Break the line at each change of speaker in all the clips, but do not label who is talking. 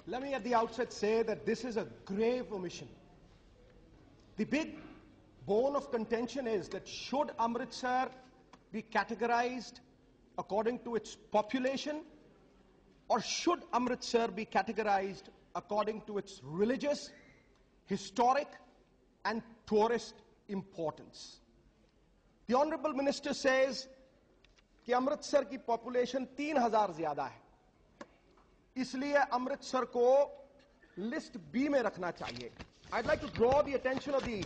Let me at the outset say that this is a grave omission. The big bone of contention is that should Amritsar be categorized according to its population, or should Amritsar be categorized according to its religious, historic, and tourist importance? The Honorable Minister says कि अमृतसर की population 3000 ज्यादा है, इसलिए अमृतसर को list B में रखना चाहिए. I'd like to draw the attention of the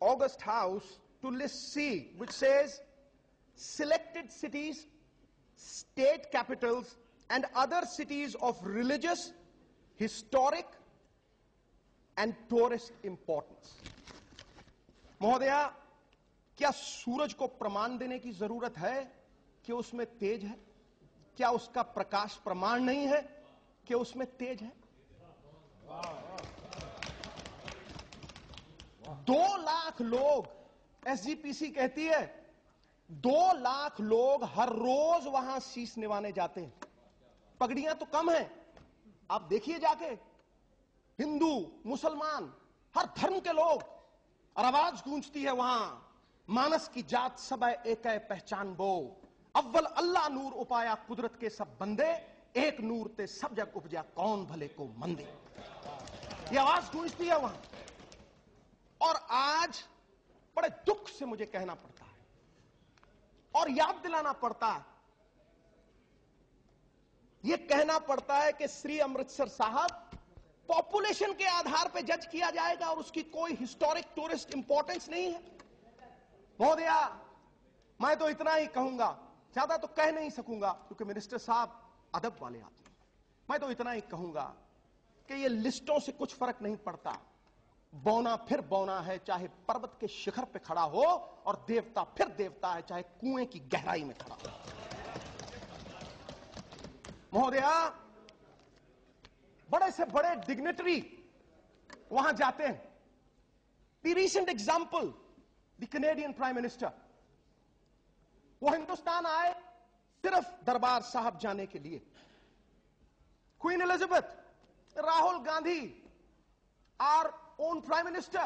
August House to list C, which says selected cities, state capitals, and other cities of religious, historic, and tourist importance. महोदया, क्या सूरज को प्रमाण देने की जरूरत है कि उसमें तेज है? क्या उसका प्रकाश प्रमाण नहीं है कि उसमें तेज है? 2 लाख लोग, एसजीपीसी कहती है 2 लाख लोग हर रोज वहां शीश निवाने जाते हैं. पगड़ियां तो कम हैं, आप देखिए जाके, हिंदू, मुसलमान, हर धर्म के लोग, और आवाज गूंजती है वहां, मानस की जात सब एक पहचान बो, अव्वल अल्लाह नूर उपाया कुदरत के सब बंदे, एक नूर ते सब जग उपजा कौन भले को मंदे. ये आवाज गूंजती है वहां. और आज बड़े दुख से मुझे कहना पड़ता है और याद दिलाना पड़ता है, यह कहना पड़ता है कि श्री अमृतसर साहब पॉपुलेशन के आधार पर जज किया जाएगा और उसकी कोई हिस्टोरिक टूरिस्ट इंपॉर्टेंस नहीं है. महोदया, मैं तो इतना ही कहूंगा, ज्यादा तो कह नहीं सकूंगा क्योंकि मिनिस्टर साहब अदब वाले आदमी. मैं तो इतना ही कहूंगा कि ये लिस्टों से कुछ फर्क नहीं पड़ता. बौना फिर बौना है, चाहे पर्वत के शिखर पे खड़ा हो, और देवता फिर देवता है, चाहे कुएं की गहराई में खड़ा हो. महोदया, बड़े से बड़े डिग्नेटरी वहां जाते हैं. The recent example, the Canadian prime minister, वो हिंदुस्तान आए सिर्फ दरबार साहब जाने के लिए. Queen Elizabeth, Rahul Gandhi, our own prime minister,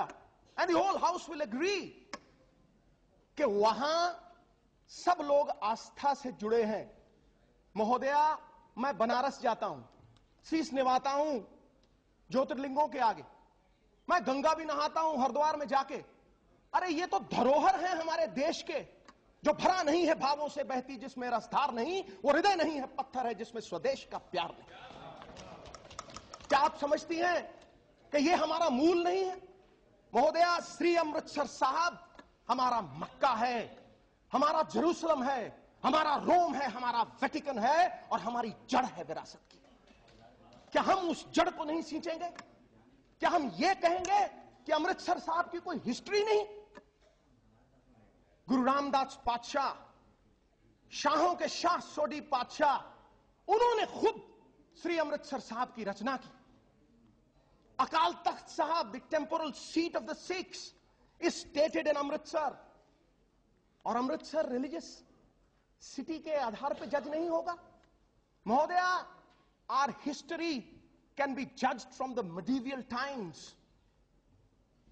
and the whole house will agree कि वहां सब लोग आस्था से जुड़े हैं. महोदया, मैं बनारस जाता हूं, शीश निवाता हूं ज्योतिर्लिंगों के आगे, मैं गंगा भी नहाता हूं हरिद्वार में जाके. अरे ये तो धरोहर है हमारे देश के, जो भरा नहीं है भावों से बहती, जिसमें रसधार नहीं, वो हृदय नहीं है पत्थर है, जिसमें स्वदेश का प्यार नहीं. क्या आप समझती हैं कि ये हमारा मूल नहीं है? महोदया, श्री अमृतसर साहब हमारा मक्का है, हमारा जेरूसलम है, हमारा रोम है, हमारा वेटिकन है, और हमारी जड़ है विरासत की. क्या हम उस जड़ को नहीं सींचेंगे? क्या हम ये कहेंगे कि अमृतसर साहब की कोई हिस्ट्री नहीं? गुरु रामदास पातशाह, शाहों के शाह सोडी पातशाह, उन्होंने खुद श्री अमृतसर साहब की रचना की. अकाल तख्त साहब, the temporal seat of the Sikhs, is stated in Amritsar. और अमृतसर रिलीजियस सिटी के आधार पर जज नहीं होगा. महोदया, our history can be judged from the medieval times.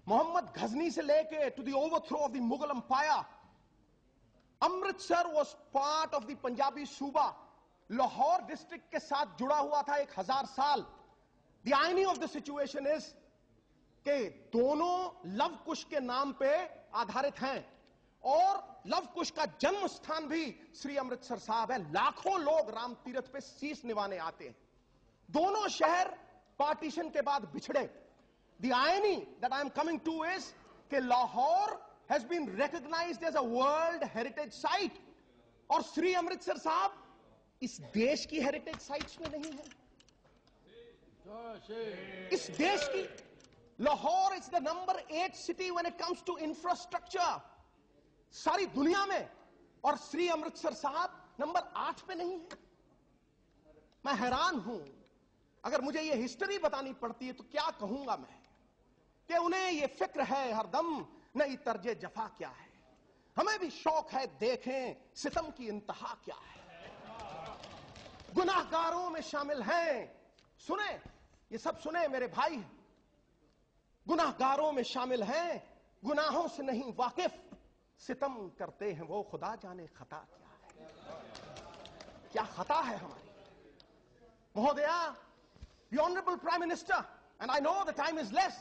Mohammed Ghazni से लेके to the overthrow of the Mughal empire, Amritsar was part of the Punjabi suba. Lahore district के साथ जुड़ा हुआ था 1000 साल. The irony of the situation is कि दोनों लव कुश के नाम पे आधारित हैं, और लव कुश का जन्म स्थान भी श्री अमृतसर साहब है. लाखों लोग राम तीर्थ पे शीश निवाने आते हैं. दोनों शहर पार्टीशन के बाद बिछड़े. The irony that I am coming to is कि Lahore has been recognized as a world heritage site, और श्री अमृतसर साहब इस देश की हेरिटेज साइट्स में नहीं है. इस देश की Lahore is the number 8 city when it comes to infrastructure सारी दुनिया में, और श्री अमृतसर साहब नंबर 8 पे नहीं है. मैं हैरान हूं. अगर मुझे ये हिस्ट्री बतानी पड़ती है तो क्या कहूंगा मैं, कि उन्हें ये फिक्र है हरदम नई तर्जे जफा क्या है. हमें भी शौक है देखें सितम की इंतहा क्या है. गुनाहगारों में शामिल हैं, सुने ये सब सुने मेरे भाई, गुनाहगारों में शामिल हैं, गुनाहों से नहीं वाकिफ, सितम करते हैं वो, खुदा जाने खता क्या है, क्या खता है हमारी। महोदया, the honorable prime minister, and I know the time is less,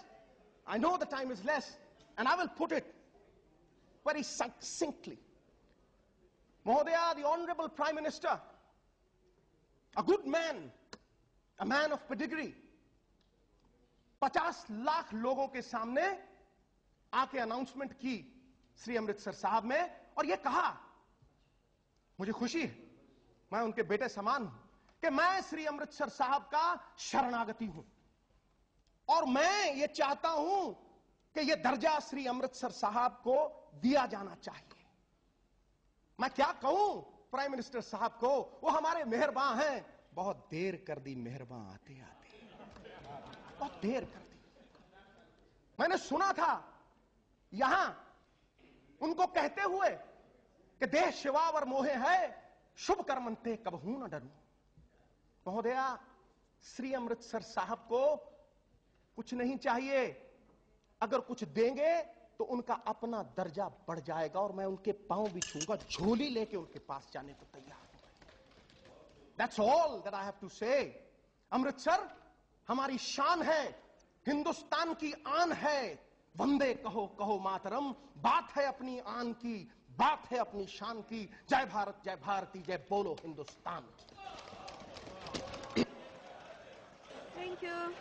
I know the time is less, and I will put it very succinctly. Mhodaya, the honorable prime minister, a good man, a man of pedigree, 50 lakh लोगों के सामने आके announcement की श्री अमृतसर साहब में, और ये कहा, मुझे खुशी है, मैं उनके बेटे समान हूं, कि मैं श्री अमृतसर साहब का शरणागति हूं, और मैं ये चाहता हूं कि ये दर्जा श्री अमृतसर साहब को दिया जाना चाहिए। मैं क्या कहूं प्राइम मिनिस्टर साहब को, वो हमारे मेहरबान हैं, बहुत देर कर दी मेहरबान आते आते, बहुत देर कर दी। मैंने सुना था यहां उनको कहते हुए कि देह शिवावर मोहे है, शुभ कर्मंते कबहू न डरूं। महोदया, श्री अमृतसर साहब को कुछ नहीं चाहिए, अगर कुछ देंगे तो उनका अपना दर्जा बढ़ जाएगा, और मैं उनके पांव भी छूंगा, झोली लेके उनके पास जाने को तैयार हूं। That's all that I have to say. Amritsar हमारी शान है, हिंदुस्तान की आन है, वंदे कहो कहो मातरम, बात है अपनी आन की, बात है अपनी शान की, जय भारत जय भारती जय बोलो हिंदुस्तान की।
Thank you.